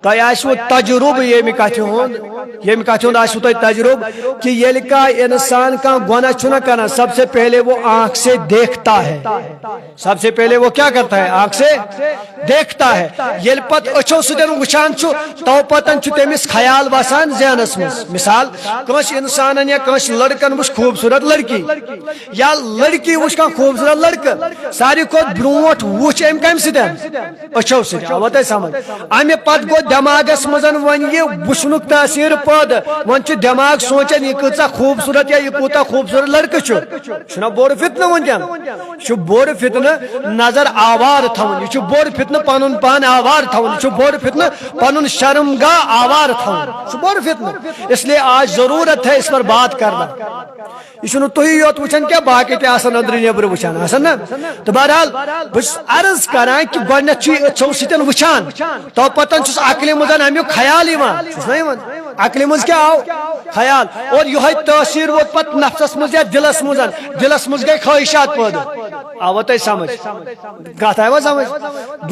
تجرب یہ کت تجرب کہ یہ کا انسان کا گناہ چھنا کرنا سب سے پہلے وہ آنکھ سے دیکھتا ہے سب سے پہلے وہ کیا کرتا ہے آنکھ سے دیکھتا ہے یل پت اچھو سدن وچان چھو تو پتن چھو تمس خیال باسان ذہنس مز مثال کس انسان یا کس لڑکن وچ خوبصورت لڑکی یا لڑکی وچ کا خوبصورت لڑکہ ساری کو برونٹ وچ ام کم سدن اچھو سد آوت سمجھ امہ پت گو دماغس مزن ون یہ وچنک تاثیر پد ون چھ دماغ سوچن یہ کتا خوبصورت یا یہ کوتا خوبصورت لڑکہ چھنا بوڑ فتنہ ونکن چھ بوڑ فتنہ نظر آوار تھون یہ بوڑ فتنہ پنن پان آوار تھون یہ بوڑ فتنہ پنن شرمگاہ آوار تھون یہ بوڑ فتنہ اس لیے آج ضرورت ہے اس پر بات کرنا یہ تھی یوت وچان کیا باقی تہ آسان اندر نیبر وچان آسان نا تو بہرحال بس عرض کران کہ گۄڈنیتھ چھ اچھو سۭتۍ وچان تو پتن چھس عقلہِ منٛز امیُک خیال یوان عقلہِ منٛز کیا آو خیال اور یہ تاثیر ووت پت نفسس مز یا دلس مز گئی خواہشات پٲدٕ آوا تۄہہِ سمجھ کتھ آوا سمجھ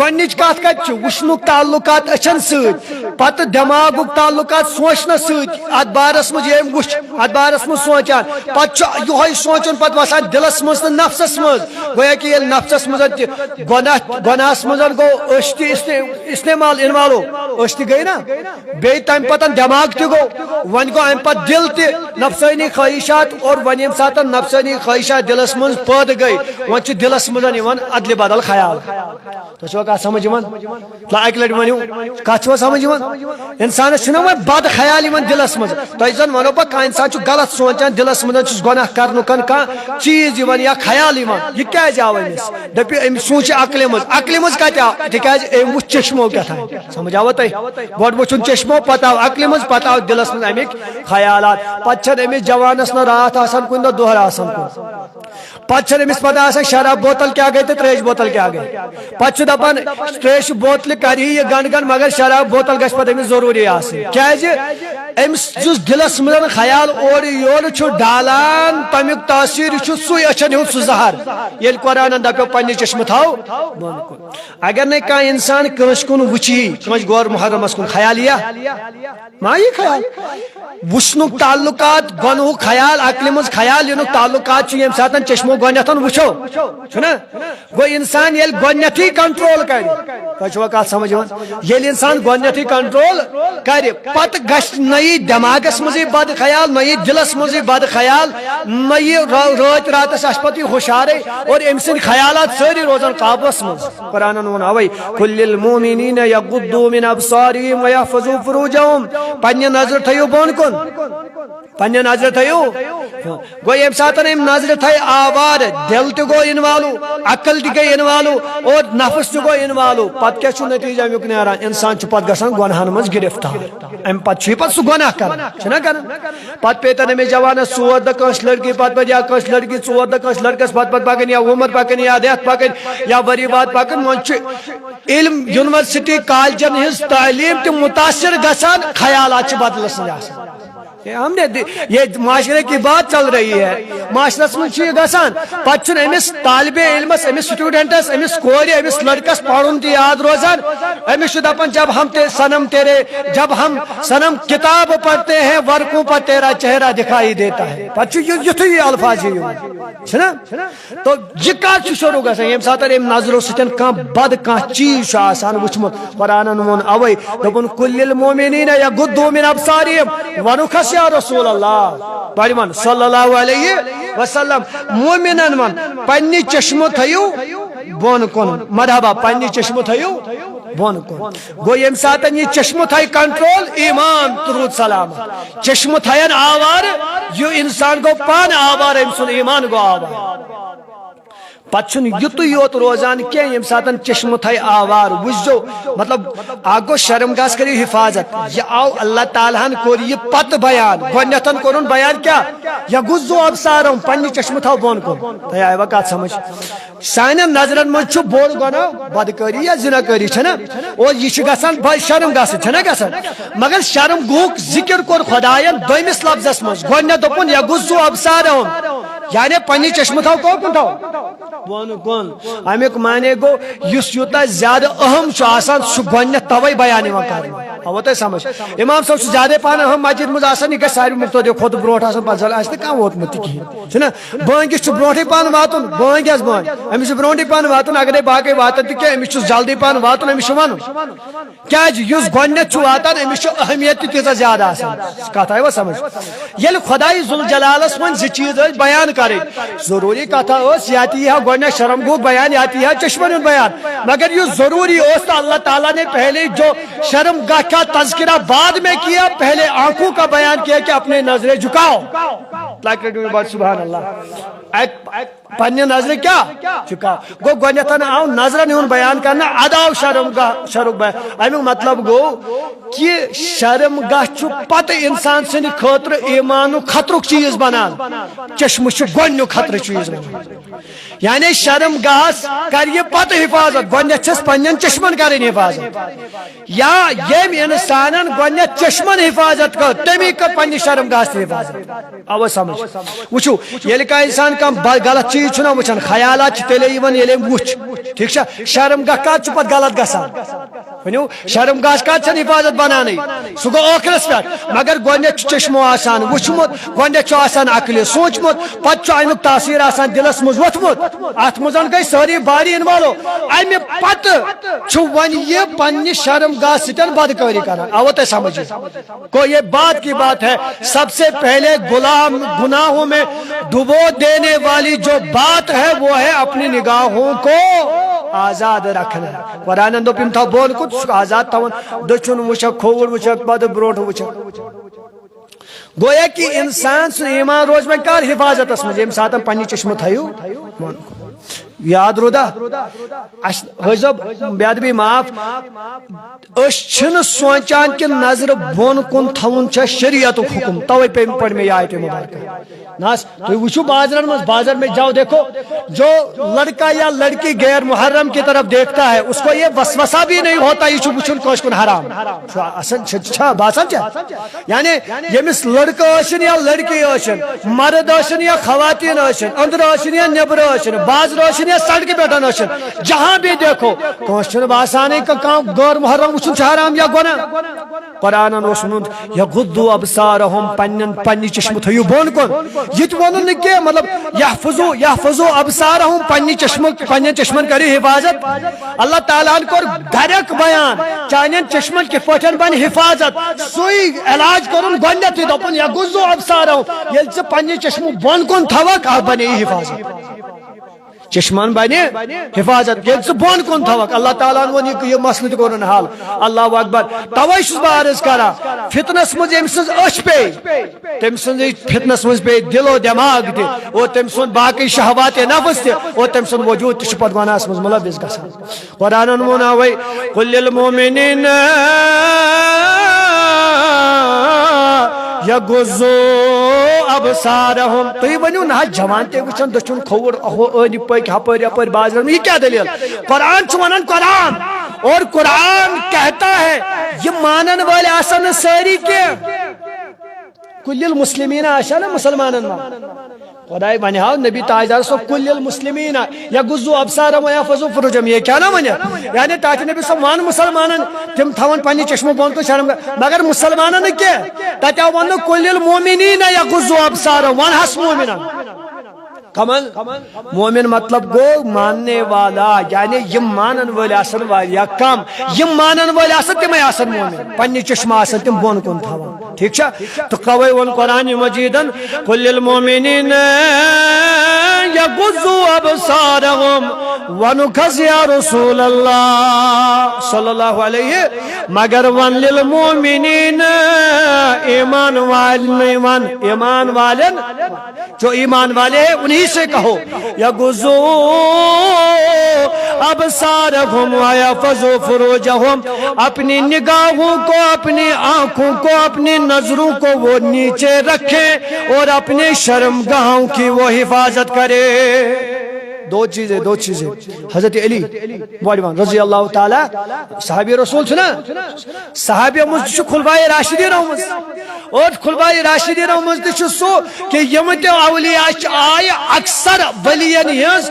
گۄڈنِچ کتھ کتہِ چھِ وٕچھنُک تعلقات أچھن سۭتۍ پتہٕ دٮ۪ماغُک تعلقات سونچنس سۭتۍ اتھ بارس منٛز ییٚمۍ وٕچھ اتھ بارس منٛز سونچان پتہٕ چھُ یہوے سونچُن پتہٕ وسان دلس منٛز تہٕ نفسس منٛز گویا کہ ییٚلہِ نفسس منٛز تہِ گۄناہس منٛز گوٚو أچھ تہِ استعمال انوالو أچھ تہِ گٔے نا بیٚیہِ تمہِ پتہٕ دٮ۪ماغ تہِ گوٚو وۄنۍ گوٚو امہِ پتہٕ دل تہِ نفسٲنی خواہشات اور وۄنۍ ییٚمہِ ساتہٕ نفسٲنی خواہشات دلس منٛز پٲدٕ گٔے وۄنۍ چھُ دلس منٛز یِوان ادلہِ بدل خیال تۄہہِ چھُوا کتھ سمجھ یِوان اکہِ لٹہِ ؤنِو کتھ چھُوا سمجھ یِوان انسانس چھُنہ وۄنۍ بد خیال یِوان دلس منٛز تۄہہِ زن ونو بہٕ کانٛہہ انسان چھُ غلط سونچان دلس منٛز چھُس گۄناہ کرنُک کانٛہہ چیٖز یِوان یا خیال یِوان یہِ کیازِ آو أمِس دپہِ أمِس سوٗنچہِ عقلہِ منٛز کتہِ آو تِکیازِ أمۍ وٕچھ چشمو کیٛاہتام سمجھ آوا تۄہہِ گۄڈٕ وٕچھُن چشمو پتہٕ آو عقلہِ منٛز پتہٕ آو دلس منٛز امیِکۍ خیالات پتہٕ چھنہٕ أمِس جوانس نہ راتھ آسان کُنہِ دۄہ دۄہر آسان کُن پتہٕ چھنہٕ أمِس پتہ آسان شراب بوتل کیٛاہ گٔے تہٕ تریش بوتل کیٛاہ گٔے پتہٕ چھُ دپان تریش بوتلہِ کرِ یہِ گنڈ گنڈ مگر شراب بوتل گژھِ پتہٕ أمِس ضروٗری آسٕنۍ کیازِ أمِس یُس دلس منٛز خیال اورٕ یورٕ چھُ ڈالان تمیُک تاثیر چھُ سُے أچھن ہُنٛد سُہ زہر ییٚلہِ قرآنن دپیو پننہِ چشمہٕ تھاو بۄن کُن اگر نہٕ کانٛہہ انسان کٲنٛسہِ کُن وٕچھی کٲنٛسہِ غور محرمس کُن خیال یِیا ما یی خیال وٕچھنُک تعلقات گۄنہُک خیال عقلہِ منٛز خیال یِنُک تعلقات چھُ ییٚمہِ ساتہٕ چشمو گۄڈنیتھ وٕچھو چھُنہ گوٚو انسان ییٚلہِ گۄڈنیتھٕے کنٹرول کرِ تۄہہِ چھُوا کتھ سمجھ یِوان ییٚلہِ انسان گۄڈنیتھٕے کنٹرول کرِ پتہٕ گژھِ نہ یی دٮ۪ماغس منٛزٕے بد خیال نہ یی دلس منٛزٕے بد خیال نہ یی رٲتۍ راتس آسہِ پتہٕ یہِ ہُشارے اور أمۍ سٕنٛدۍ خیالات سٲری روزان قابوٗوس منٛز قرآنن ووٚن اوے قُل لِلمُؤمِنِیٖنَ یغُضُّوا مِن أَبْصَارِهِمْ وَیَحْفَظُوا فُرُوجَهُم پننہِ نظرِ تھٲیِو بۄن کُن پننہِ نظرِ تھٲیِو گوٚو ییٚمہِ ساتہٕ أمۍ نظرِ تھایہِ آوار دل تہِ گوٚو اِنوالو عقل تہِ گٔے اِنوالو اور نفس تہِ گوٚو اِنوالو پتہٕ کیٛاہ چھُ نتیٖجہ امیُک نیران انسان چھُ پتہٕ گژھان گۄنہن منٛز گرفتار امہِ پتہٕ چھُ یہِ پتہٕ سُہ گۄناہ کران چھُنہ کران پتہٕ پیتن أمِس جوانس ژور دۄہ کٲنٛسہِ لڑکی پتہٕ یا کٲنٛسہِ لڑکی ژور دۄہ کٲنٛسہِ لڑکس پتہٕ پکان یا عمر پکان یا رٮ۪تھ پکان یا ؤری واد پکان وۄنۍ چھُ علم یونیورسٹی کالجن ہٕنٛز تعلیٖم تہِ مُتاثر گژھان خیالات چھِ بدلس سۭتۍ آسان ہم نے یہ معاشرے کی بات چل رہی ہے معاشرس منٛز یہ گژھان پتہٕ چھُنہٕ أمِس طالبِ علمس أمِس سٹوڈنٹس أمِس کورِ أمِس لڑکس پرُن تہِ یاد روزان أمِس چھُ دپان جب ہم صنم تیرے جب ہم صنم کتاب پڑھتے ہیں ورقوں پر تیرا چہرہ دکھائی دیتا ہے پتہٕ چھُ یُتھُے یہِ الفاظ چھُنہ تو یہِ کر چھُ شروع گژھان ییٚمہِ ساتہٕ أمۍ نظرو سۭتۍ کانٛہہ بد کانٛہہ چیٖز چھُ آسان وٕچھمُت قرآنن ووٚن اوے دوٚپُن قُل لِلمُؤمِنِیٖنَ یغُضُّوا مِن أَبْصَارِهِمْ وَنُخَسْ یا رسول اللہ پڑھن صلی اللہ علیہ وسلم مومنن ون پننہِ چشمہٕ تھٲیِو بۄن کُن مرحبا پننہِ چشمہٕ تھٲیِو بۄن کُن گوٚو ییٚمہِ ساتہٕ یہِ چشمہٕ تھایہِ کنٹرول ایمان تہٕ سلامت چشمہٕ تھاین آوار یہِ انسان گوٚو پانہٕ آوار أمۍ سُنٛد ایمان گوٚو آوار پتہٕ چھُنہٕ یُتُے یوت روزان کینٛہہ ییٚمہِ ساتہٕ چشمہٕ تھایہِ آوار وٕچھزو مطلب اکھ گوٚو شرمگاہس کٔرِو حفاظت یہِ آو اللہ تعالیٰ ہن کوٚر یہِ پتہٕ بیان گۄڈنیتھ کوٚرُن بیان کیٛاہ یغُضُّوا أبصارَهُم پننہِ چشمہٕ تھاو بۄن کُن تۄہہِ آیوا کتھ سمجھ سانٮ۪ن نظرن منٛز چھُ بوٚڑ گۄناہ بدکٲری یا زِنا کٲری چھنہ اور یہِ چھُ گژھان شرمگاہ سۭتۍ چھنہ گژھان مگر شرمگاہُک ذکر کوٚر خۄداین دوٚیمِس لفظس منٛز گۄڈنیتھ دوٚپُن یغُضُّوا أبصارَهُم یعنی پننہِ چشمہٕ تھاو کوٚت کُن تھاو بون کن امیک معنی گو یس یوتا زیادہ اہم آسان سہ گۄڈنیتھ توے بیان کر آو تہ سمجھ امام صاحب سے زیادہ پہن اہم مسجد مز آسان یہ گژھِ ساروی مقتدیو کھۄتہٕ برونٛٹھ آسان پتہٕ زن آسہِ نہٕ کانٛہہ ووتمُت تہِ کِہیٖنۍ چھُنہ بٲنگِس چھُ برونٛٹھٕے پہن واتُن بٲنگ حظ بٲنگ أمِس چھُ برونٛٹھٕے پہن واتُن اگرے باقٕے واتن تہِ کینٛہہ أمِس چھُ جلدی پہن واتُن أمِس چھُ وَنُن کیازِ یُس گۄڈنیتھ چھُ واتان أمِس چھُ اہمیت تہِ تیٖژاہ زیادٕ آسان کتھ آیوا سمجھ ییٚلہِ خۄداے ذوالجلالس وۄنۍ زٕ چیٖز ٲسۍ بیان کرٕنۍ ضروٗری کتھا ٲس یا تہِ یی ہا گۄڈنیتھ شرم گوٚو بیان یا تہِ یی ہا چشمن ہُنٛد بیان مگر یہ ضروری اوس تو اللہ تعالیٰ نے پہلے جو شرم گاہ کا تذکرہ بعد میں کیا پہلے آنکھوں کا بیان کیا کہ اپنے نظریں جھکاؤ سبحان اللہ پنہ نظر کیا چکا گو گۄڈنیتھ آو نظرن ہُنٛد بیان کرنا اد آو شرم گاہ بیان امیک مطلب گو کہ شرم گاہ چھُ پتہ انسان سند خاطر ایمانُک خطرُک چیز بنان چشمہ چھُ گۄڈنیُک خطرٕ چیز بنان یعنی شرم گاہس کر یہ پتہ حفاظت گۄڈنیتھ چھس پنن چشمن کرن حفاظت یا یم انسانن گۄڈنیتھ چشمن حفاظت کر تمی کر پنہ شرم گاہس تہ حفاظت آو سمجھ وچھو ییٚلہِ کانٛہہ انسان کانٛہہ غلط چیز چھُنہ وٕچھان خیالات چھِ تیٚلے یِوان ییٚلہِ أمۍ وٕچھ ٹھیک چھا شرم گاہ کر چھُ پتہٕ غلط گژھان ؤنِو شرم گاہس کر چھنہٕ حفاظت بنانے سُہ گوٚو ٲخرس پٮ۪ٹھ مگر گۄڈنیتھ چھُ چشمو آسان وٕچھمُت گۄڈنیتھ چھُ آسان عقلہِ سوٗنٛچمُت پتہٕ چھُ امیُک تاثیر آسان دلس منٛز ووٚتھمُت اتھ منٛز گٔے سٲری باری انوالو امہِ پتہٕ چھُ وۄنۍ یہِ پننہِ شرم گاہ سۭتۍ بدکٲری کران آو تۄہہِ سمجھ کو یہ بات کی بات ہے سب سے پہلے گناہوں میں ڈبو دینے والی جو بات ہے وہ ہے اپنی نگاہوں کو آزاد رکھنا قرآن دوٚپ یِم تھاو بۄن کُن ژٕ چھُکھ آزاد تھاوان دٔچھُن وٕچھکھ کھووُر وٕچھکھ پتہٕ برونٛٹھ وٕچھکھ گویا کہ انسان سُنٛد ایمان روز وۄنۍ کر حفاظتس منٛز ییٚمہِ ساتہٕ پننہِ چشمہٕ تھٲیِو یاد رودا حضب بیادبی معاف سوچان کہ نظر بون کن تھون شریعت حکم توے پڑھ میں یہ آیت مبارکہ ناس تو وچھو بازار میں جاؤ دیکھو جو لڑکا یا لڑکی غیر محرم کی طرف دیکھتا ہے اس کو یہ وسوسہ بھی نہیں ہوتا یہ وچھن کوش کن حرام باسان یعنی یمس لڑکہ ٲسِن یا لڑکی ٲسِن مرد ٲسِن یا خواتین ٲسِن أنٛدرٕ ٲسِن یا نیبر ٲسِن بازر ٲسِن یا سڑکہِ پٮ۪ٹھ ٲسِن جہاں بھی دیکھو کٲنٛسہِ چھُنہٕ باسانٕے کانٛہہ غٲر محرم وٕچھُن چھُ حرام یا گۄناہ قرآنن اوس ووٚنمُت یغضوا ابصارہم پننہِ چشمہٕ تھٲیِو بۄن کُن یہ تہِ ووٚنُن نہٕ کینٛہہ مطلب یحفظوا ابصارہم پننٮ۪ن چشمن کٔرِو حفاظت اللہ تعالیٰ ہن کوٚر گرٮ۪ک بیان چانٮ۪ن چشمن کِتھ پٲٹھۍ بنہِ حفاظت سُے علاج کوٚرُن گۄڈنیتھٕے دوٚپُن یغضوا ابصارہم ییٚلہِ ژٕ پننہِ چشمہٕ بۄن کُن تھاوکھ اتھ بنے حفاظت چشمان بنے حفاظت ییٚلہِ ژٕ بۄن کُن تھاوکھ اللہ تعالیٰ ہن ووٚن یہِ مسلہٕ تہِ کوٚرُن حل اللہ اکبر توے چھُس بہٕ عرض کران فتنس منٛز ییٚمہِ سٕنٛز أچھ پیٚیہِ تٔمۍ سٕنٛزٕے فتنس منٛز پیٚیہِ دل و دٮ۪ماغ تہِ اور تٔمۍ سُنٛد باقٕے شہوات نفس تہِ اور تٔمۍ سُنٛد وجوٗد تہِ چھُ پتہٕ گۄناہس منٛز مُلوث گژھان قرآنن ووٚن اوے قل للمؤمنین یغضوا ابصارہم تُہۍ ؤنِو نہ حظ جوان تہِ وٕچھان دٔچھُن کھووُر أنٛدۍ پٔکۍ ہپٲرۍ یپٲرۍ بازرن منٛز یہِ کیٛاہ دٔلیٖل قرآن چھُ ونان قرآن اور قرآن کہتا ہے یہ مانن وٲلۍ آسن نہٕ سٲری کینٛہہ کُلِ المسلمیٖن آسیا نا مسلمانن منٛز خداے ونہِ ہاو نبی تاجدار صٲب کُلِ المسلمیٖن یغضوا ابصارہم ویحفظوا فروجہم یہ کیا نہ ونہِ یعنی تاکہ نبی صٲب ون مسلمانن تِم تھاون پننہِ چشمہٕ بۄن کُن شرم مگر مسلمانن نہٕ کینٛہہ تتہِ آو وننہٕ کُلِ المؤمنیٖن یغضوا ابصارہم ون حس مومنن کمن مومن مطلب گو ماننے والا یعنی یم مانن وٲلۍ آسن واریاہ کم یم مانن وٲلۍ آسن تمے آسن مومن پننہِ چشمہٕ آسن تم بۄن کُن تھاوان ٹھیک چھا تہٕ توے ووٚن قرآنِ مجیدن قل للمؤمنین یغضوا ابصارہم ونُکھ حظ یا رسول اللہ صلی اللہ علیہ مگر ون للمؤمنین ایمان والن جو ایمان والے ہیں انہی سے کہو یغضوا ابصارہم ویحفظوا فروجہم اپنی نگاہوں کو اپنی آنکھوں کو اپنی نظروں کو وہ نیچے رکھیں اور اپنے شرم گاہوں کی وہ حفاظت کرے دو چیزیں حضرت علی بوڑھوان رضی اللہ تعالی صحابی رسول چھنا صحابی مجھ خلفائے راشدین اور خلفائے راشدین مجھ سو کہ یم تہ اولیاء آئے اکثر ولیین ہز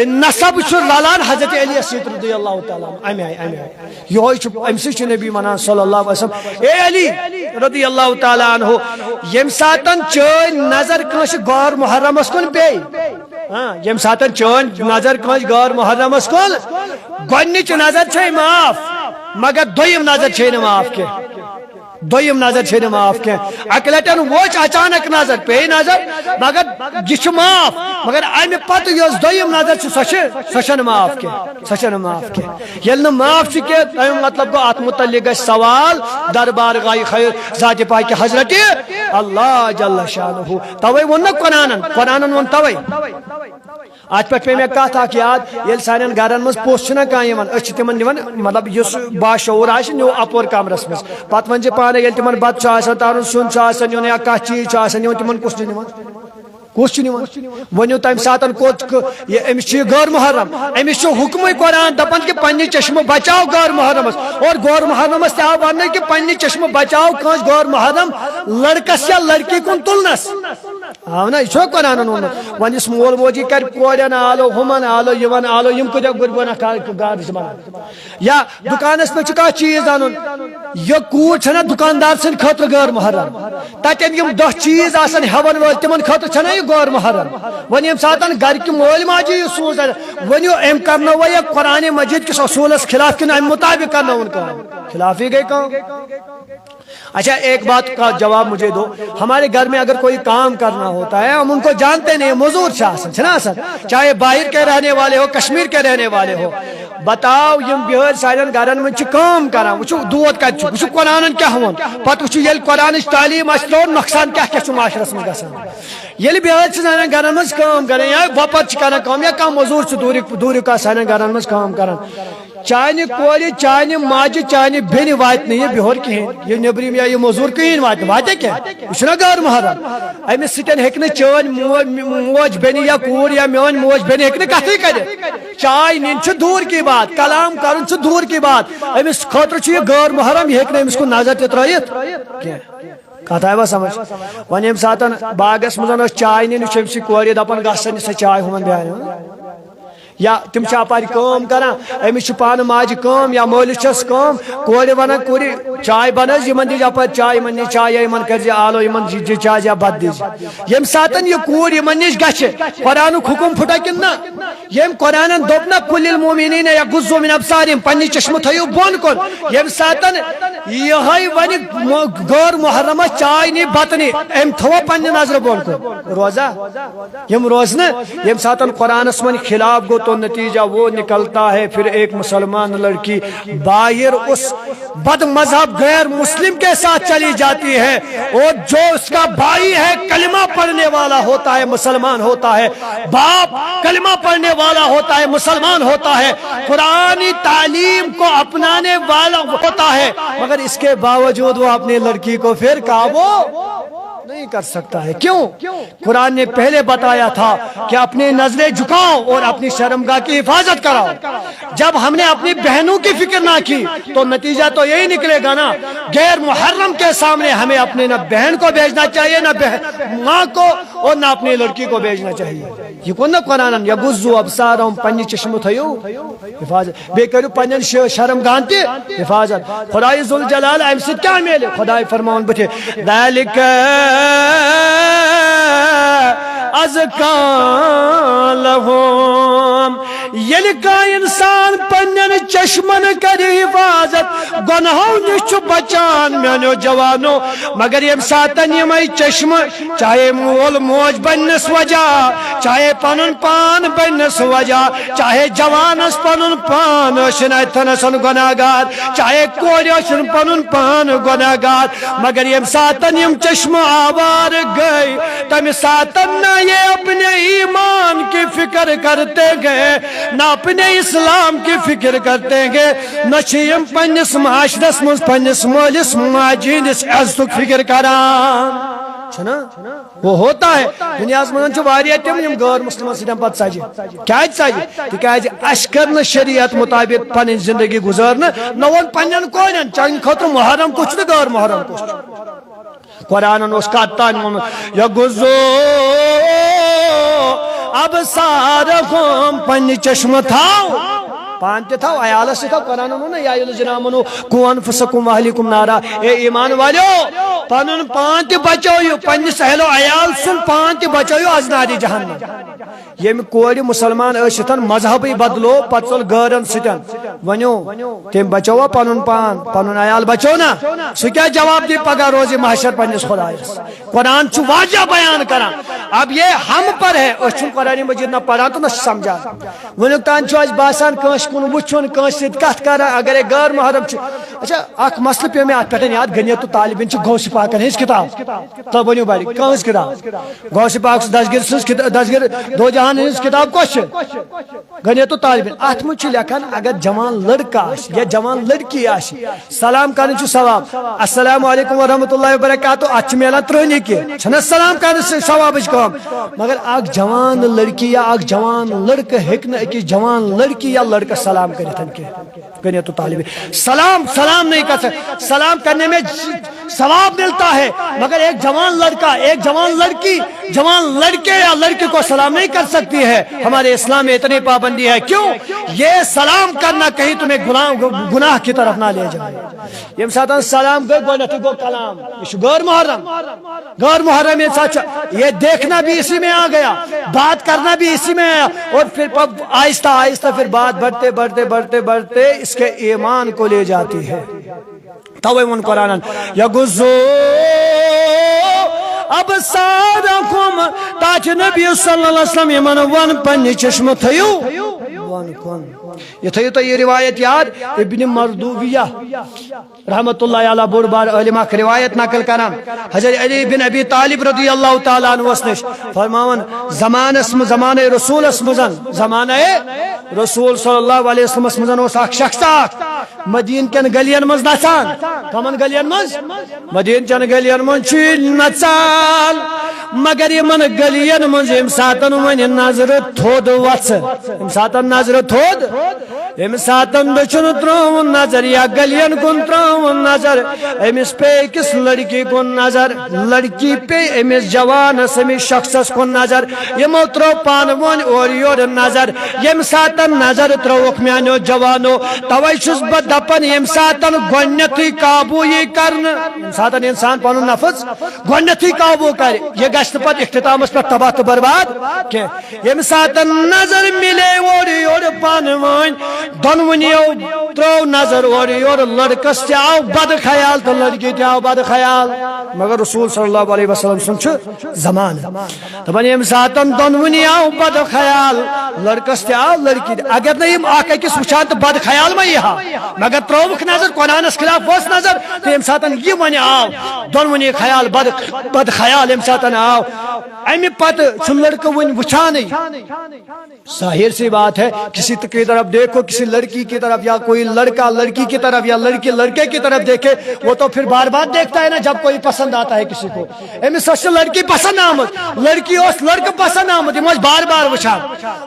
نسب رلان حضرت علی سید رضی اللہ تعالی امی یہ ام سے نبی منان صلی اللہ علیہ وسلم اے علی رضی اللہ تعالی عنہ یم ساتن چین نظر کنش غور محرمس کن پے یم ساتن چین نظر کنش غور محرمس کن گۄڈنِچ نظر چھے معاف مگر دویم نظر چھے نہ معاف کے دویم نظر چھے نہ معاف کے اکلٹن وچ اچانک نظر پے نظر مگر یہ معاف مگر امہ پتہ یس دویم نظر سہ معاف کے سہ معاف کے یل نہ معاف کے تم مطلب گو ات متعلق سوال دربار گاہ خیر ذات پاک حضرت اللہ جل شانہ توے ون قرآن ون توے ات پہ پہ مے کت اخ یاد یل سان گرن مز پوش نا کھانا تمن دان مطلب اس باشعور آ نیو اپور کمرس مز پتہ ون پانے یل تمن بت تارن سیون نیون یا کھانا چیز نیون تمن کس کس ونو تمہ سات امس غیر محرم امس حکم قرآن دپان کہ پنہ چشمہ بچاؤ غیر محرمس اور غیر محرمس تہ ون کہ پنہ چشمہ بچاؤ کھانا غیر محرم لڑکس یا لڑکی کن تلنس آو نا یہ قرآن ون اس مول موجی کر کورین آلو ہمن آلو یون آلو یم کتیا گربنا گار بنان یا دکانس پہ کھانا چیز ان یہ کور چھنا دکاندار سن خاطر غیر محرم تتین یم 10 چیز آسان ہون ول تمن خاطر چھنا یہ غیر محرم ون یم ساتن گھر کی مول ماجی سوز ونیو ام کرنا وہ قرآن مجید کس اصولس خلاف کن ام مطابق کرنا ان کا خلاف ہی گئی کام اچھا ایک بات کا جواب مجھے دو ہمارے گھر میں اگر کوئی کام کرنا ہوتا ہے ہم ان کو جانتے نہیں مزدور چاہے باہر کے رہنے والے ہو کشمیر کے رہنے والے ہو بتاؤ یم بہر سارن گھرن من کام کران وچو دود کت وچو قرآن کیا ہون پتہ وچو یل قرآن تعلیم تو نقصان کیا معاشرس میں گژھان یل بہر سارن گھرن من کام کران یا باپت کران کام یا کم مزدور دور کا سارن گھرن من کام کران چانہ کور چانہ ماجہ چانہ بین وات یہ بہر کہین یہ نبرم یا یہ مزدور کہین وات کیا یہ غیر محرم امس سٹن ہیکہ چان موج بین یا کور یا میون موج بین ہیکہ کتھے کر چائے نین دور کی بات کلام کرن دور کی بات امس خاطر یہ غیر محرم یہ ہیکہ امس کو نظر تہ ترائیت کت آئی سمجھ ون یم ساتن باغس مز چائے نین امس کور دپان گھن سا چائے ہمن بیان یا تم اپاری کام کران امس پان ماجہ کام یا مولس چھس کام کور ونان کوری چائے بنز یمن دی اپر چائے من نی چائے یمن کرزی آلو یمن دی چائے یا بد دی یم ساتن یہ کور یمن نش گچھ قرآن حکم پھٹا کن نا یم قرآن دوپنا کل المؤمنین یغضوا من ابصارهم پنی چشم تھیو بون کن یم ساتن یہ ون غیر محرم چائے نی بتنی ام تھو پنی نظر بون کن روزہ یم روزنا یم ساتن قرآنس من خلاف گو تو نتیجہ وہ نکلتا ہے پھر ایک مسلمان لڑکی باہر اس بد مذہب غیر مسلم کے ساتھ چلی جاتی ہے اور جو اس کا بھائی ہے کلمہ پڑھنے والا ہوتا ہے مسلمان ہوتا ہے باپ کلمہ پڑھنے والا ہوتا ہے مسلمان ہوتا ہے قرآنی تعلیم کو اپنانے والا ہوتا ہے مگر اس کے باوجود وہ اپنی لڑکی کو پھر قابو نہیں کر سکتا ہے کیوں قرآن نے پہلے بتایا تھا کہ اپنی نظریں جھکاؤ اور اپنی شرمگاہ کی حفاظت کراؤ جب ہم نے اپنی بہنوں کی فکر نہ کی تو نتیجہ تو یہی نکلے گا نا غیر محرم کے سامنے ہمیں اپنے نہ بہن کو بھیجنا چاہیے نہ ماں کو اور نہ اپنی لڑکی کو بھیجنا چاہیے یہ کون نہ قرآن یغضوا ابصارهم پنی چشم تھیو حفاظت بے کرو پنن شرمگاہ تی حفاظت خدای ذوالجلال ام سے کیا میلے خدای فرمان بٹھے ذالک ازکا لہم یل کا انسان پنن چشمن کر حفاظت گناہوں نش بچان میانو جوانو مگر یم ساتن یمے چشم چاہے مول موج بنس وجہ چاہے پنن پان بنس وجہ چاہے جوانس پنن پان شنائتن سن گناہگار چاہے کوریشن پنن پان گناہگار مگر یم ساتن یم چشم آوار گئی تم ساتن نہ یہ اپنے ایمان کی فکر کرتے گئے نہ اپنے اسلام کی فکر کرتے گئے نہ چھیم پنس معاشرس من پنس مولس ماجی نس عزتک فکر کران چھنا وہ ہوتا ہے دنیا من واریاہ تم یم غیر مسلمان سۭتۍ پتہٕ سجہِ کیازِ سجہِ تِکیازِ اَسہِ کٔر نہٕ شریعت مطابق پنٕنۍ زندگی گزارنہٕ نہ ووٚن پننٮ۪ن کورٮ۪ن چانہِ خٲطرٕ محرم کُس چھُ تہٕ غیر محرم کُس چھُ قرآنن اوس کتھ تانۍ ووٚنمُت یغضوا ابصارہم پننہِ چشمہٕ تھاو پان تہ تھو عیالس سے تھو قرآن نا یا الذین آمنوا قوا انفسکم واہلیکم نارا اے ایمان والیو پنن پان تہ بچٲیِو پننس اہلو عیال سن پان تہ بچٲیِو از نارِ جہنم یم کورِ مسلمان ٲسِتن مذہبٕے بدلو پتہٕ ژوٚل غٲرن سۭتۍ ونیو تم بچووا پنن پان پنن عیال بچو نا سُہ کیٛاہ جواب دی پگہ روزِ محشر پننس خدایس قرآن چھُ واضح بیان کران اب یہ ہم پر ہے أسۍ چھُنہٕ قرآن مجید نہ پران تو نہ سمجھان ونیُک تام چھُ اَسہِ باسان کٲنٛسہِ کُن وٕچھُن کٲنٛسہِ سۭتۍ کتھ کران اگر غیر محرم چھُ اچھا اکھ مسلہٕ پیٚو مےٚ اتھ پٮ۪ٹھ یاد غنیت طالبین چھِ غوث پاکن ہٕنٛز کتاب تہٕ ؤنِو بڑِ کٕہٕنٛز کتاب غوث پاک دسگیر سٕنٛز دسگیر دو جہان ہٕنٛز کتاب کۄس چھِ غنیت طالبین اتھ منٛز چھُ لیکھان اگر جوان لڑکہٕ آسہِ یا جوان لڑکی آسہِ سلام کرٕنۍ چھُ ثواب السلام علیکم ورحمۃ اللہ وبرکاتہ اتھ چھِ میلان ترٛہنہِ کینٛہہ چھنہ سلام کرنہٕ ثوابٕچ کٲم مگر اکھ جوان لڑکی یا اکھ جوان لڑکہٕ ہیٚکہِ نہٕ أکِس جوان لڑکی یا لڑکس سلام کرتن کی غنیت طالب سلام نہیں کر سکتے سلام کرنے میں ثواب ملتا ہے مگر ایک جوان لڑکا ایک جوان لڑکی جوان لڑکے یا لڑکی کو سلام نہیں کر سکتی ہے ہمارے اسلام میں اتنی پابندی ہے کیوں یہ سلام کرنا کہیں تمہیں گناہ کی طرف نہ لے جائے یم ساتھ سلام گو کلام غیر محرم یہ دیکھنا بھی اسی میں آ گیا بات کرنا بھی اسی میں آیا اور پھر آہستہ آہستہ پھر بات بڑھتے بڑھتے بڑھتے بڑھتے اس کے ایمان کو لے جاتی ہے توے من قرآن یغضوا ابصارکم تاکہ نبی صلی اللہ علیہ وسلم یمن ون پنہ چشمہ تھیو ون کن یہ تھیو تو یہ روایت یاد ابن مردویہ رحمت اللہ علیہ بوڑ بار علماء روایت نقل کران حضرت علی بن ابی طالب رضی اللہ تعالی عنہ نش فرماون زمانہ رسول اسمزن زمانہ رسول صلی اللہ علیہ وسلم اسمزن اس اخ شخص مدین کن گلین مز نسان کمن گلین مز مدین چن گلین من چھ نچال مگر یمن گلین مز یم ساتن ون نظر تھود وچ یم ساتن نظر تھود یم ساتن دچن ترون نظر یا گلین کن ترون نظر امس پہ کس لڑکی کن نظر لڑکی پہ امس جوان سمی شخص کن نظر یمو ترو پان ون اور یور نظر یم ساتن نظر تروک میانو جوانو توے چھس بہ دپن یم ساتن گونیتھی قابو یہ کرن یم ساتن انسان پنن نفس گونیتھی قابو کر یہ گشت پت اختتامس پہ تباہ تو برباد کہ یم ساتن نظر ملے اور یور پان ون دونونیو ترو نظر اور یور لڑکس تہ آو بد خیال تو لڑکی تہ آو بد خیال مگر رسول صلی اللہ علیہ وسلم سن زمان دپن یم ساتن دونونی آو بد خیال لڑکس تہ آو لڑکی اگر نہ یم اکھ أکس وچھان تو بد خیال ما یہ مگر تروک نظر قرآنس خلاف اس نظر تو یم ساتن یہ ون آو دونونی خیال بد خیال یم ساتن آو امی پت چھ لڑکہ ون وچھان ظاہر سی بات ہے کسی کی طرف دیکھو کسی لڑکی کی طرف یا کوئی لڑکا لڑکی کی طرف یا لڑکی لڑکے کی طرف دیکھے وہ تو پھر بار بار دیکھتا ہے نا جب کوئی پسند آتا ہے کسی کو امس لڑکی پسند آمد لڑکی اس لڑکہ پسند آمد یہ بار بار وچھان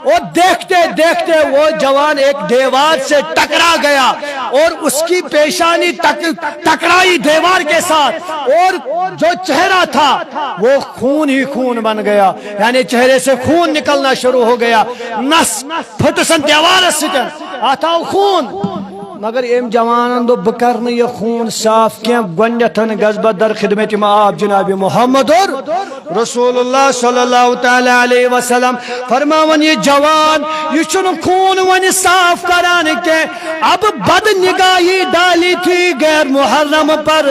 اور دیکھتے دیکھتے وہ جوان ایک دیوار سے ٹکرا گیا اور اس کی پیشانی ٹکرائی دیوار کے ساتھ اور جو چہرہ تھا وہ خون ہی خون بن گیا یعنی چہرے سے خون نکلنا شروع ہو گیا نس پھٹسن دیوار ستن آتا خون مگر ام جوانن دو بکرن یہ خون صاف کیا گونیتھن گزبہ در خدمت آپ جناب محمد اور رسول اللہ صلی اللہ تعالی علیہ وسلم فرماون یہ جوان یہ چن خون ون صاف کران کے اب بد نگاہی ڈالی تھی غیر محرم پر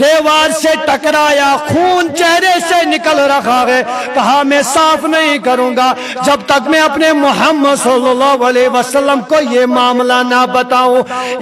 دیوار سے ٹکرایا خون چہرے سے نکل رہا ہے کہا میں صاف نہیں کروں گا جب تک میں اپنے محمد صلی اللہ علیہ وسلم کو یہ معاملہ نہ بتاؤں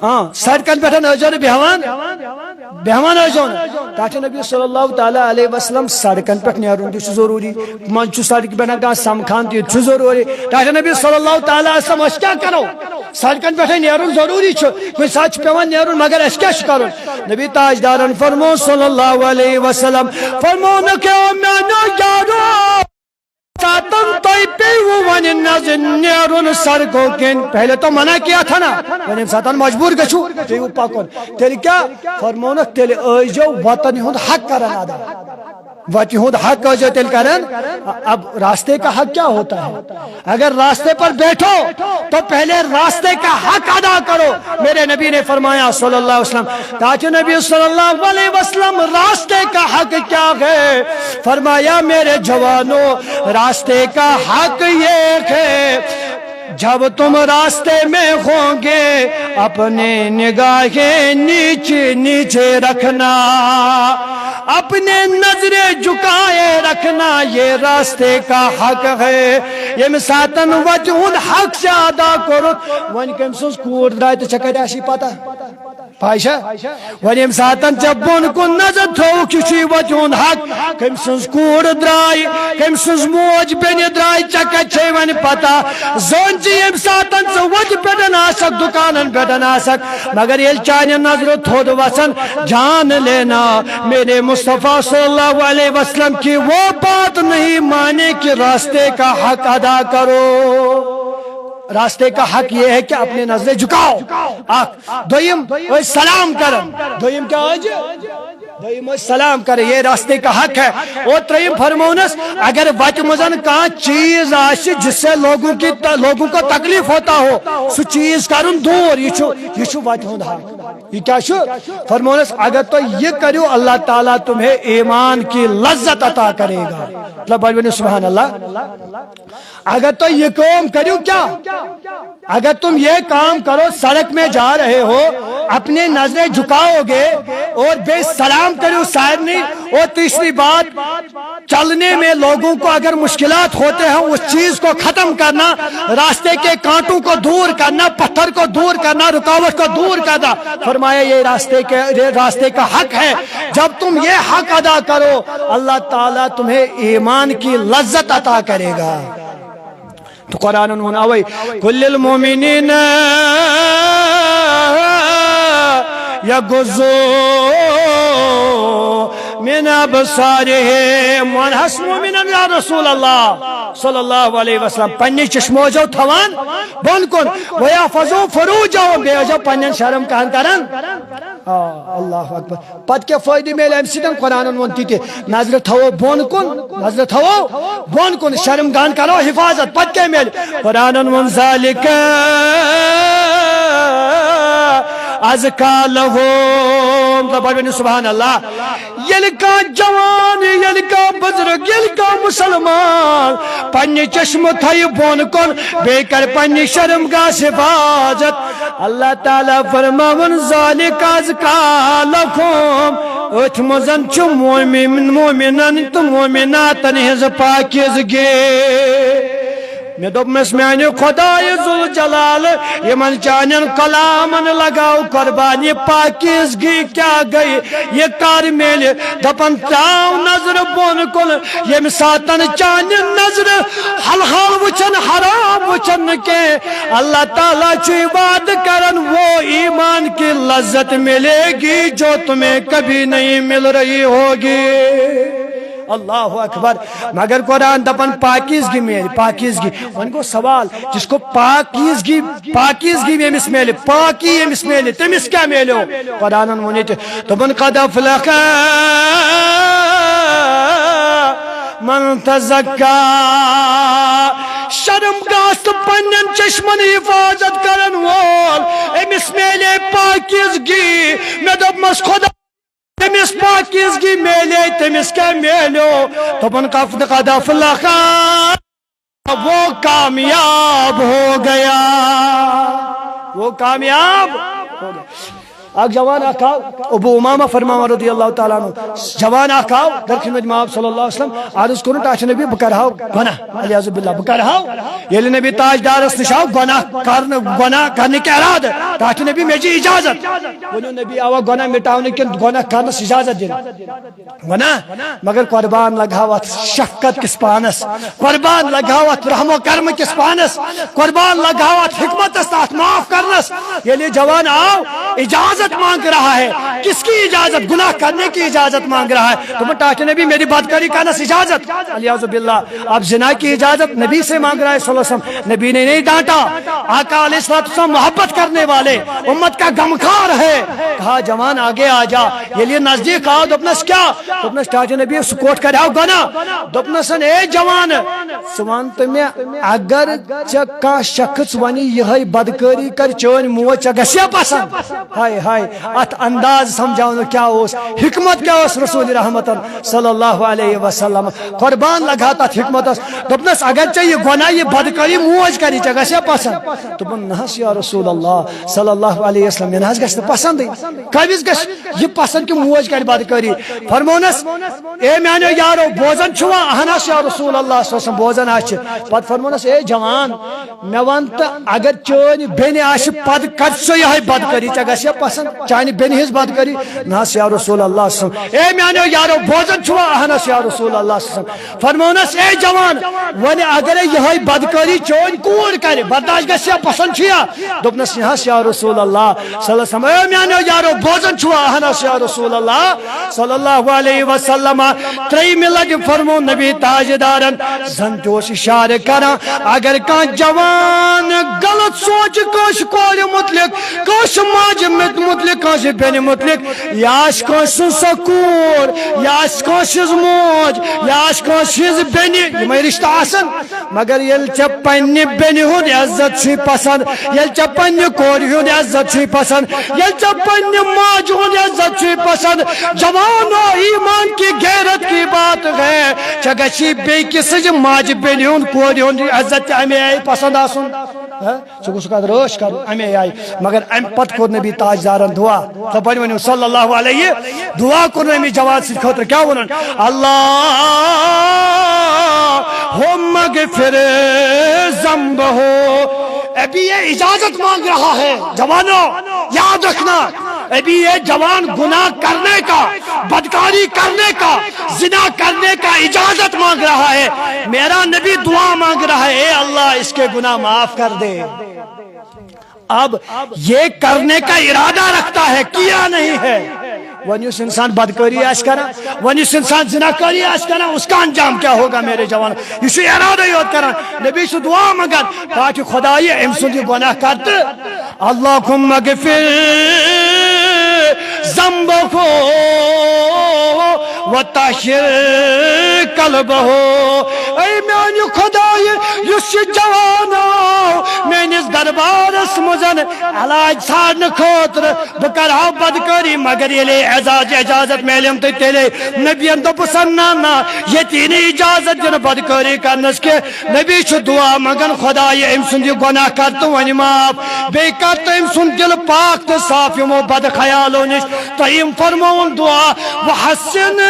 سڑکن پہ بہوان تاکہ نبی صلی اللہ تعالی علیہ وسلم سڑکن پہ نیرن تہ ضروری من سڑک پہ سمکھان تہ ضروری تاکہ نبی صلی اللہ تعالی علیہ وسلم کیا کرو سڑکن پہ نیرن ضروری کن سات پیوان نیرن مگر اس کیا کر نبی تاجدارن فرمو صلی اللہ علیہ وسلم فرمو نکو میانو یارو ساتن توئی پیو ونی نظر نیرون سڑکوں کن پہلے تو منع کیا تھا نا ونی ساتن مجبور گچھو پیو پاکن تیلی کیا فرمونک تیلی ایجو وطنی ہند حق کرن ادا وطنی ہند حق ایجو تیل کرن اب راستے کا حق کیا ہوتا ہے اگر راستے پر بیٹھو تو پہلے راستے کا حق ادا کرو میرے نبی نے فرمایا صلی اللہ علیہ وسلم تاکہ نبی صلی اللہ علیہ وسلم راستے کا حق کیا ہے فرمایا میرے جوانوں راستے کا حق یہ ہے جب تم راستے میں ہوں گے اپنے نگاہیں نیچے نیچے رکھنا اپنے نظریں جھکائے رکھنا یہ راستے کا حق ہے یہ ساتن وجہ حق سے ادا کرو ون کم سن کور درائے تو چکر آشی پتہ پائشا ونیم ساتن جب بون کو نظر تھو کسی وجہ حق کم سن کور درائی کم سن موج بین درائی چکر چھے ون پتہ زون جی یم ساتن سے وجہ پیٹن آسک دکانن پیٹن آسک مگر یہ چاہنے نظر تھو دو وسن جان لینا میرے مصطفیٰ صلی اللہ علیہ وسلم کی وہ بات نہیں مانے کہ راستے کا حق ادا کرو راستے کا حق یہ ہے کہ اپنے نظریں جھکاؤ دویم سلام کرن دویم کیا آج دویم سلام کرے یہ راستے کا حق ہے اور تریم فرمونس اگر وقت مزن کا چیز آشی جس سے لوگوں کو تکلیف ہوتا ہو سو چیز کرن دور یہ چھو وقت ہوں حق یہ کیا شو فرمونس اگر تو یہ کریو اللہ تعالیٰ تمہیں ایمان کی لذت عطا کرے گا مطلب بلوینی سبحان اللہ اگر تو یہ کام کریو کیا اگر تم یہ کام کرو سڑک میں جا رہے ہو اپنے نظریں جھکاؤ گے اور بے سلام کرو شاید نہیں اور تیسری بات چلنے میں لوگوں کو اگر مشکلات ہوتے ہیں اس چیز کو ختم کرنا راستے کے کانٹوں کو دور کرنا پتھر کو دور کرنا رکاوٹ کو دور کرنا فرمایا یہ راستے کا حق ہے جب تم یہ حق ادا کرو اللہ تعالیٰ تمہیں ایمان کی لذت عطا کرے گا تو قرآن انہوں آوئی کل المومنین یغضوا من ابصارهم وانحسبوا من یا رسول اللہ صلی اللہ علیہ وسلم پنی چشمو جو تھوان بون کن ویحفظوا فروجهم بیجو پنین شرم کہن کرن اللہ اکبر پت کیا فائدی میں لیم سیدن قرآن انونتی تھی نظر تھو بون کن نظر تھو بون کن شرم گان کرو حفاظت پت کیا میں قرآن انون ذالک ازکا لہم سبحان اللہ یلکا جوان یلکا بزرگ یلکا مسلمان پنی چشم تھائی بون کن بے کر پنی شرم کا حفاظت اللہ تعالیٰ فرماون ذالک ازکا لہم ات مزن چو مومنن تو مومناتن ہز پاکیزگی میں دوپمس میانہ خدائے ذوالجلال یمن چانن کلامن لگاؤ قربانی پاکیزگی کیا گئی یہ کار میل دپن تاؤ نظر بون کن یم ساتن چانن نظر حل حال وچن حرام وچن کے اللہ تعالیٰ چوی وعد کرن وہ ایمان کی لذت ملے گی جو تمہیں کبھی نہیں مل رہی ہوگی اللہ اکبر مگر قرآن دپن پاکیزگی میل پاکیزگی ان کو سوال جس کو پاکیزگی میں مس میل پاکی مس میل تمس کیا میلو قرآن ونیت تمن قد افلح من تزکا شرم گاست پنن چشمن حفاظت کرن وول امس میلے پاکیزگی میں دپمس خدا تمس پاکیزگی میلے تمس کیا میلو تمن قد افلح وہ کامیاب ہو گیا وہ کامیاب ہو گیا اک جوان اکاو ابو امامہ فرماوان رضی اللہ تعالیٰ عنہ جوان اکاو در خدمت ماب صلی اللہ علیہ وسلم عرض کرن تاچ نبی بکرہاو گناہ علیہ باللہ بکرہاو یلی نبی تاجدارس نشاو گناہ کرنے کے اراد تاچ نبی میجی اجازت ونیو نبی آوا گناہ مٹاونے کے گناہ کرنے سے اجازت دین گناہ مگر قربان لگاوت شفقت کس پانس قربان لگاوت رحم و کرم کس پانس قربان لگاوت حکمت استاد معاف کرنس یلی جوان آو اجازت مانگ رہا ہے کس کی اجازت گناہ کرنے کی اجازت مانگ رہا ہے تو ٹاٹے نبی میری بدکاری کرنا اجازت الیاذ باللہ اب زنا کی اجازت نبی سے مانگ رہا ہے صلی اللہ علیہ وسلم نبی نے نہیں ڈانٹا آقا علیہ السلام محبت کرنے والے امت کا غمخوار ہے کہا جوان آگے آ جا یہ لیے نزدیک آؤ دپنس کیا دپنس ٹاٹے نبی سکوٹ کر آؤ گناہ دپنسن اے جوان سوان تمہیں اگر کا شخص ونی یہ بدکاری کر چون موچ گسیا پسند ہائے ہائے ات انداز سمجھاؤ کیا اس حکمت کیا اس رسول رحمت صلی اللہ علیہ وسلم قربان لگاتا حکمت دپنس اگر چاہیے گناہ یہ بدکاری موج کری چا گسیا پسند دپن نہس یا رسول اللہ صلی اللہ علیہ وسلم یہ نہس گس پسند کبھی گس یہ پسند کہ موج کر بدکاری فرمونس اے میانو یارو بوزن چھوا اہنس یا رسول اللہ صلی اللہ علیہ وسلم بوزن آچ پت فرمونس اے جوان میں ونت اگر چون بین آش پد کر سو یہ بدکاری چا گسیا پسند چانی بین ہز بدکاری نہس یا رسول اللہ صلی اللہ علیہ وسلم اے میانو یارو بوزن چھوا اہنس یا رسول اللہ صلی اللہ علیہ وسلم فرمونس اے جوان ون اگر یہ بدکاری چون کور کرے برداشت گسیا پسند چھیا دپنس نہس یا رسول اللہ صلی اللہ علیہ وسلم اے میانو یارو بوزن چھوا اہنس یا رسول اللہ صلی اللہ علیہ وسلم تری ملت فرمون نبی تاجدارن زن جوش اشارہ کرا اگر کان جوان غلط سوچ کوش کور متعلق کوش ماج متعلق کوش بین متعلق یاش کوش سکور یاش کوش موج یاش کوش بین یہ رشتہ آسن مگر یل چ پنہ بین ہند عزت چھ پسند یل چ پنہ کور ہند عزت چھ پسند یل چ پنہ ماج ہند عزت چھ پسند جوانو ایمان کی غیرت کی بات ہے چگچی بے کس ماج بین ہند کور ہند عزت ہمیں آئی پسند آسن سہ روش کر ہمیں آئی مگر ام پت کور نبی تاجدارن دعا تو بن ون صلی اللہ علیہ دعا کور نبی جوان سی خاطر کیا ونن اللہ مغفر ذنب ہو ابھی یہ اجازت مانگ رہا ہے جوانوں یاد رکھنا ابھی یہ جوان گناہ کرنے کا بدکاری کرنے کا زنا کرنے کا اجازت مانگ رہا ہے میرا نبی دعا مانگ رہا ہے اے اللہ اس کے گناہ معاف کر دے اب یہ کرنے کا ارادہ رکھتا ہے کیا نہیں ہے ونیس انسان بدکاری آش کرا ونیس انسان زناکاری آش کرا اس کا انجام کیا ہوگا میرے جوان یہ ارادہ یاد کرا نبی سے دعا مگر تاکہ خدای ام سندی گناہ کرتے اللہم اغفر ذنبہ وطہر قلبہ اے میانی خدای یس جوانا مینس دربارس مزن علاج ژھانڈنہ خاطر بہ کرہا بدکاری مگر یلے اجازت میلم تو تیلے نبیان دوپسن نا یتی نی اجازت دن بدکاری کرنس کے نبی چھ دعا مگن خدای ام سند گناہ کر تو ون معاف بے کر تو ام سند دل پاک تو صاف یمو بد خیالو نش تو ام فرمون دعا وحسن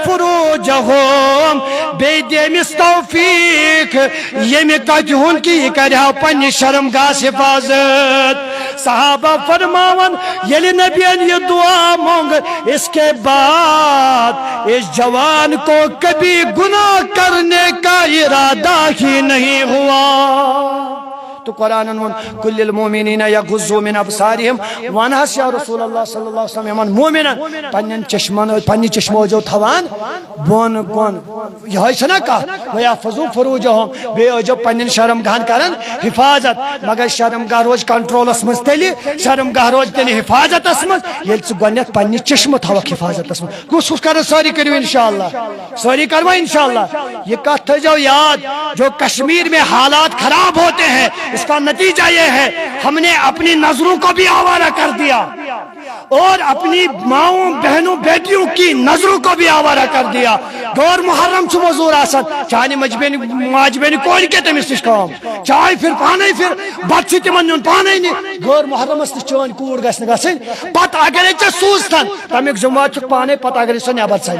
فروجہم بے دیمس توفیق یمی کتہن کی کرہا پنی شرمگاہ حفاظت صحابہ فرماون یلی نبیان یہ دعا مانگ اس کے بعد اس جوان کو کبھی گناہ کرنے کا ارادہ ہی نہیں ہوا تو قرآن کل المومنین یغضوا من ابصارہم ونہس یا رسول اللہ صلی اللہ علیہ وسلم مومنن پنی چشمو جو تھوان بون بون یہ چھنا کہا ویحفظوا فروجہم بے جو پنن شرمگاہن کرن حفاظت مگر شرمگاہ روز کنٹرولس مز تیلی شرمگاہ روز تیلی حفاظتس مز یل ژٕ گۄڈنیتھ پننہِ چشمہ تھوک حفاظتس مز کس کس کرن ساری کریو انشاءاللہ ساری کروا انشاءاللہ یہ کہا تھا جو یاد جو کشمیر میں حالات خراب ہوتے ہیں اس کا نتیجہ یہ ہے ہم نے اپنی نظروں کو بھی آوارہ کر دیا اور اپنی ماؤں بہنوں بیٹیوں کی نظروں کو بھی آوارہ کر دیا غیر محرم چھ موزور آسان چانہ ماجبین کور کے تمس نش کام چائے پھر پانے پھر بت تمن نیون پانے نی غیر محرمس نش چون کور گھس گھن پتہ اگر ے سوزتن تمیک ذمہ چھ پانے پتہ اگر سہ نبر ژھن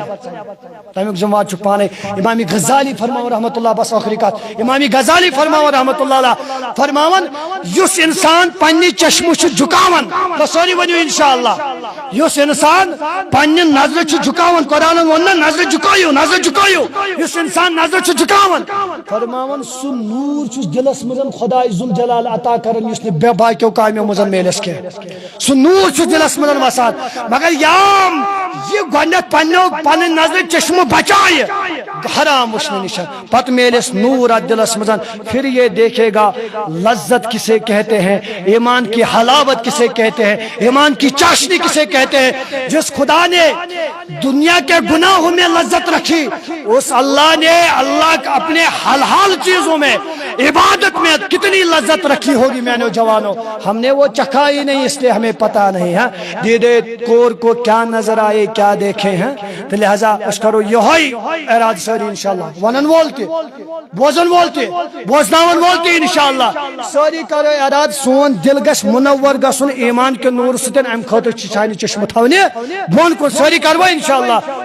تمیک ذمہ چھ پانے امام غزالی فرماون رحمۃ اللہ بس آخری کت امام غزالی فرماون رحمۃ اللہ علیہ فرماون یس انسان پنہ چشمہ چھ جھکاون تو سوری ونیو انشاءاللہ یس انسان پنہ نظر چھ جھکاون قرآن ون نظر جھکایو یس انسان نظر چھ جھکاون فرماون سہ نور چھ دلس مزن خدائے ذل جلال عطا کرن یس بے باقیو کامیو مزن میلس کے سہ نور چھ دلس مزن وسان مگر یام یہ گۄڈنیٚتھ پن نظر چشمہ بچائے حرام وچھنے نش پتہ میلس نور ات دلس مزن پھر یہ دیکھے گا لذت کسے کہتے ہیں ایمان کی حلاوت کسے کہتے ہیں ایمان کی چاشنی کسے کہتے ہیں جس خدا نے دنیا کے گناہوں میں لذت رکھی اس اللہ نے اپنے حلال چیزوں میں عبادت میں کتنی لذت رکھی ہوگی میں نے جوانوں ہم نے وہ چکھا ہی نہیں اس لیے ہمیں پتہ نہیں ہے دیدے کور کو کیا نظر آئے کیا دیکھے ہیں تو لہذا اس کرو یہ اراد ساری انشاءاللہ ونن وولتے بوزن وولتے بوزناون وولتے انشاءاللہ ساری کرو اراد سون دل گس منور گسن ایمان کے نور ستن ام خاطر چانہ چشمہ تھونے بون کو ساری کرو انشاءاللہ